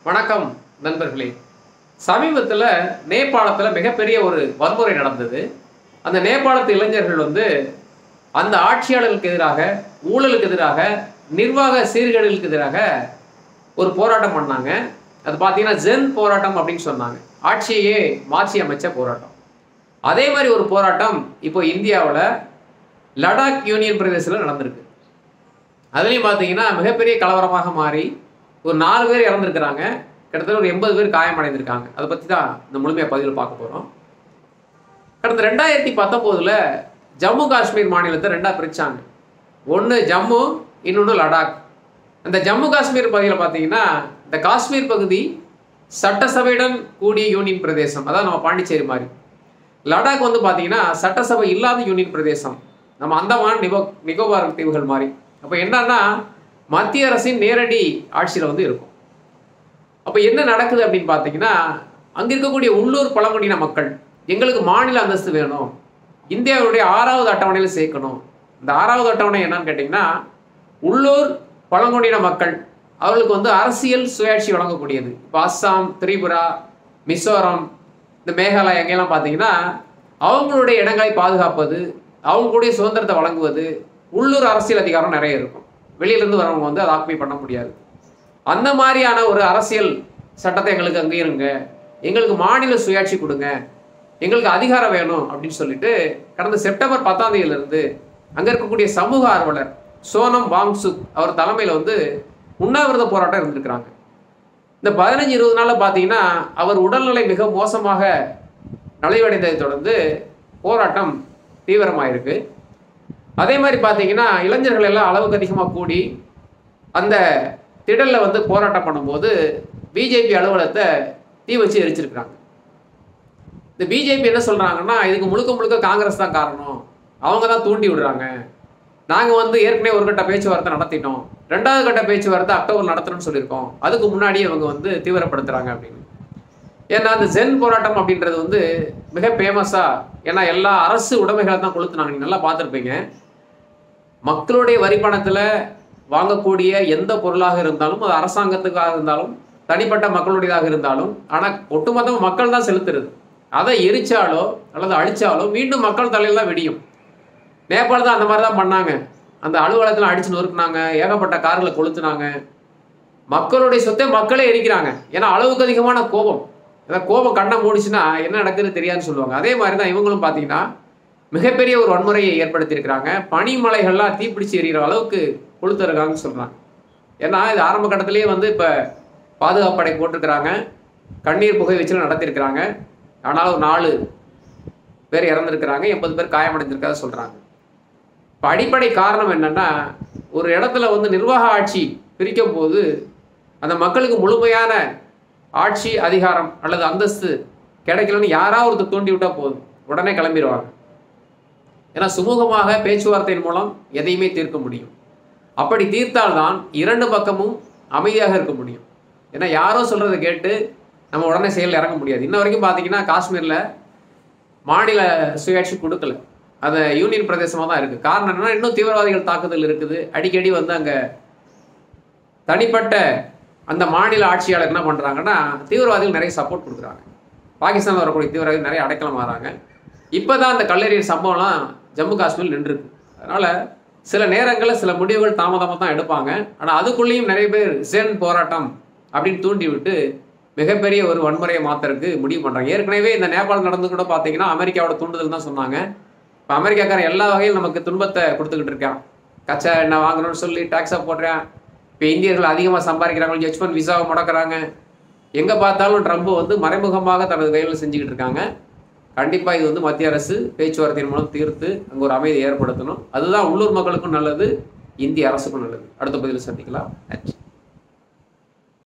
வணக்கம் நண்பர்களே. சமீபத்தில் நேபாளத்தில் மிகப்பெரிய ஒரு வன்முறை நடந்தது. அந்த நேபாளத்து இளைஞர்கள் அந்த ஆட்சியாளர்களுக்கு எதிராக, ஊழலுக்கு எதிராக, நிர்வாக சீர்கேடுகளுக்கு எதிராக ஒரு போராட்டம் பண்ணாங்க. அது பார்த்தீங்கன்னா ஜென் போராட்டம் அப்படின்னு சொன்னாங்க. ஆட்சியையே மாற்றி அமைச்ச போராட்டம். அதே மாதிரி ஒரு போராட்டம் இப்போ இந்தியாவில் லடாக் யூனியன் பிரதேசத்தில் நடந்திருக்கு. அதுலேயும் பார்த்தீங்கன்னா மிகப்பெரிய கலவரமாக மாறி ஒரு 4 பேர் இறந்துருக்கிறாங்க. கிட்டத்தட்ட ஒரு 80 பேர் காயமடைந்திருக்காங்க. அதை பற்றி தான் இந்த முழுமையாக பதிவில் பார்க்க போகிறோம். கடந்த 2019 ஜம்மு காஷ்மீர் மாநிலத்தை 2ஆக பிரித்தாங்க. ஒன்று ஜம்மு, இன்னொன்று லடாக். அந்த ஜம்மு காஷ்மீர் பகுதியில் பார்த்தீங்கன்னா இந்த காஷ்மீர் பகுதி சட்டசபையுடன் கூடிய யூனியன் பிரதேசம், அதாவது நம்ம பாண்டிச்சேரி மாதிரி. லடாக் பார்த்தீங்கன்னா சட்டசபை இல்லாத யூனியன் பிரதேசம், நம்ம அந்தமான் நிகோபார் தீவுகள் மாதிரி. அப்போ என்னன்னா மத்திய அரசின் நேரடி ஆட்சியில் இருக்கும். அப்போ என்ன நடக்குது அப்படின்னு பார்த்தீங்கன்னா, அங்கே இருக்கக்கூடிய உள்ளூர் பழங்குடியின மக்கள் எங்களுக்கு மாநில அந்தஸ்து வேணும், இந்தியாவுடைய 6வது அட்டவணையில் சேர்க்கணும். இந்த 6வது அட்டவணை என்னன்னு கேட்டிங்கன்னா, உள்ளூர் பழங்குடியின மக்கள் அவர்களுக்கு அரசியல் சுயாட்சி வழங்கக்கூடியது. இப்போ அஸ்ஸாம், திரிபுரா, மிசோரம், இந்த மேகாலயா எங்கெல்லாம் பார்த்தீங்கன்னா அவங்களுடைய இடங்களை பாதுகாப்பது, அவங்களுடைய சுதந்திரத்தை வழங்குவது, உள்ளூர் அரசியல் அதிகாரம் நிறைய இருக்கும். வெளியிலேருந்து வரவங்க அதை ஆக்குபை பண்ண முடியாது. அந்த மாதிரியான ஒரு அரசியல் சட்டத்தை எங்களுக்கு அங்கே இருங்க, எங்களுக்கு மாநில சுயாட்சி கொடுங்க, எங்களுக்கு அதிகாரம் வேணும் அப்படின்னு சொல்லிட்டு கடந்த செப்டம்பர் 10ஆம் தேதியிலிருந்து அங்கே இருக்கக்கூடிய சமூக ஆர்வலர் சோனம் வாங்சுக் அவர் தலைமையில் உண்ணாவிரத போராட்டம் இருந்திருக்கிறாங்க. இந்த 15-20 நாளில் பார்த்தீங்கன்னா அவர் உடல்நிலை மிக மோசமாக நலிவடைந்ததை தொடர்ந்து போராட்டம் தீவிரமாயிருக்கு. அதே மாதிரி பார்த்தீங்கன்னா இளைஞர்கள் எல்லாம் அளவுக்கு அதிகமாக கூடி அந்த திடலில் போராட்டம் பண்ணும்போது பிஜேபி அலுவலகத்தை தீ வச்சு எரிச்சிருக்கிறாங்க. இந்த பிஜேபி என்ன சொல்கிறாங்கன்னா, இதுக்கு முழுக்க முழுக்க காங்கிரஸ் தான் காரணம், அவங்க தான் தூண்டி விடுறாங்க, நாங்கள் ஏற்கனவே ஒரு கட்ட பேச்சுவார்த்தை நடத்திட்டோம், 2வது கட்ட பேச்சுவார்த்தை அக்டோபர் நடத்தணும்னு சொல்லியிருக்கோம், அதுக்கு முன்னாடியே அவங்க தீவிரப்படுத்துகிறாங்க அப்படின்னு. ஏன்னா அந்த ஜென் போராட்டம் அப்படின்றது மிக ஃபேமஸாக, ஏன்னா எல்லா அரசு உடைமைகளை தான் கொளுத்துனாங்க. நீங்கள் நல்லா பார்த்துருப்பீங்க. மக்களுடைய வரிப்பணத்தில் வாங்கக்கூடிய எந்த பொருளாக இருந்தாலும், அது அரசாங்கத்துக்காக இருந்தாலும், தனிப்பட்ட மக்களுடையதாக இருந்தாலும், ஆனால் ஒட்டுமொத்தமாக மக்கள் தான் செலுத்துறது. அதை எரிச்சாலோ அல்லது அழிச்சாலோ மீண்டும் மக்கள் தலையில் தான் வெடியும். நேபாள் தான் அந்த மாதிரி தான் பண்ணாங்க. அந்த அலுவலகத்தில் அடிச்சு நொறுக்குனாங்க, ஏகப்பட்ட கார்களை கொளுத்துனாங்க, மக்களுடைய சொத்தை மக்களே எரிக்கிறாங்க. ஏன்னா அளவுக்கு அதிகமான கோபம், ஏதாவது கோபம் கண்ணை மூடிச்சுன்னா என்ன நடக்குதுன்னு தெரியாதுன்னு சொல்லுவாங்க. அதே மாதிரி தான் இவங்களும் பார்த்தீங்கன்னா மிகப்பெரிய ஒரு வன்முறையை ஏற்படுத்தியிருக்கிறாங்க. பனிமலைகள்லாம் தீப்பிடிச்சு எறிகிற அளவுக்கு கொளுத்துருக்காங்கன்னு சொல்கிறாங்க. ஏன்னா இது ஆரம்ப கட்டத்திலேயே இப்போ பாதுகாப்பு படை போட்டிருக்கிறாங்க, கண்ணீர் புகை வச்சு நடத்தியிருக்கிறாங்க. ஆனால் ஒரு 4 பேர் இறந்துருக்கிறாங்க, 80 பேர் காயமடைந்திருக்காத சொல்கிறாங்க. இப்போ அடிப்படை காரணம் என்னென்னா, ஒரு இடத்துல நிர்வாக ஆட்சி பிரிக்கும் போது அந்த மக்களுக்கு முழுமையான ஆட்சி அதிகாரம் அல்லது அந்தஸ்து கிடைக்கலன்னு யாராவது ஒருத்தர் தூண்டி விட்டால் போதும், உடனே கிளம்பிடுவாங்க. ஏன்னா சுமூகமாக பேச்சுவார்த்தையின் மூலம் எதையுமே தீர்க்க முடியும். அப்படி தீர்த்தால்தான் 2 பக்கமும் அமைதியாக இருக்க முடியும். ஏன்னா யாரோ சொல்கிறத கேட்டு நம்ம உடனே செயலில் இறங்க முடியாது. இன்ன வரைக்கும் பார்த்தீங்கன்னா காஷ்மீரில் மாநில சுயாட்சி கொடுக்கல, அது யூனியன் பிரதேசமாக தான் இருக்குது. காரணம் என்னன்னா, இன்னும் தீவிரவாதிகள் தாக்குதல் இருக்குது. அடிக்கடி அங்கே தனிப்பட்ட அந்த மாநில ஆட்சியாளர் என்ன பண்ணுறாங்கன்னா, தீவிரவாதிகள் நிறைய சப்போர்ட் கொடுக்குறாங்க. பாகிஸ்தானில் வரக்கூடிய தீவிரவாதிகள் நிறைய அடைக்கலம் வராங்க. இப்போ தான் அந்த கல்லெறியல் சம்பவம்லாம் ஜம்மு காஷ்மீரில் நின்றுருக்கு. அதனால் சில நேரங்களில் சில முடிவுகள் தாமதமாக தான் எடுப்பாங்க. ஆனால் அதுக்குள்ளேயும் நிறைய பேர் ஜென் போராட்டம் அப்படின்னு தூண்டி விட்டு மிகப்பெரிய ஒரு வன்முறையை மாற்றுறதுக்கு முடிவு பண்ணுறாங்க. ஏற்கனவே இந்த நேபாள் நடந்து கூட பார்த்தீங்கன்னா அமெரிக்காவோட தூண்டுதல் தான் சொன்னாங்க. இப்போ அமெரிக்காக்காரன் எல்லா வகையும் நமக்கு துன்பத்தை கொடுத்துக்கிட்டு இருக்கான். கச்சா எண்ணெய் வாங்கணும்னு சொல்லி டாக்ஸாக போடுறேன். இப்போ இந்தியர்கள் அதிகமாக சம்பாதிக்கிறாங்க, H1 விசாவை முடக்கிறாங்க. எங்கே பார்த்தாலும் ட்ரம்ப் மறைமுகமாக தனது வேலையில் செஞ்சுக்கிட்டு இருக்காங்க. கண்டிப்பாக இது மத்திய அரசு பேச்சுவார்த்தையின் மூலம் தீர்த்து அங்கே ஒரு அமைதியை ஏற்படுத்தணும். அதுதான் உள்ளூர் மக்களுக்கும் நல்லது, இந்திய அரசுக்கும் நல்லது. அடுத்த பதிவில் சந்திக்கலாம். நன்றி.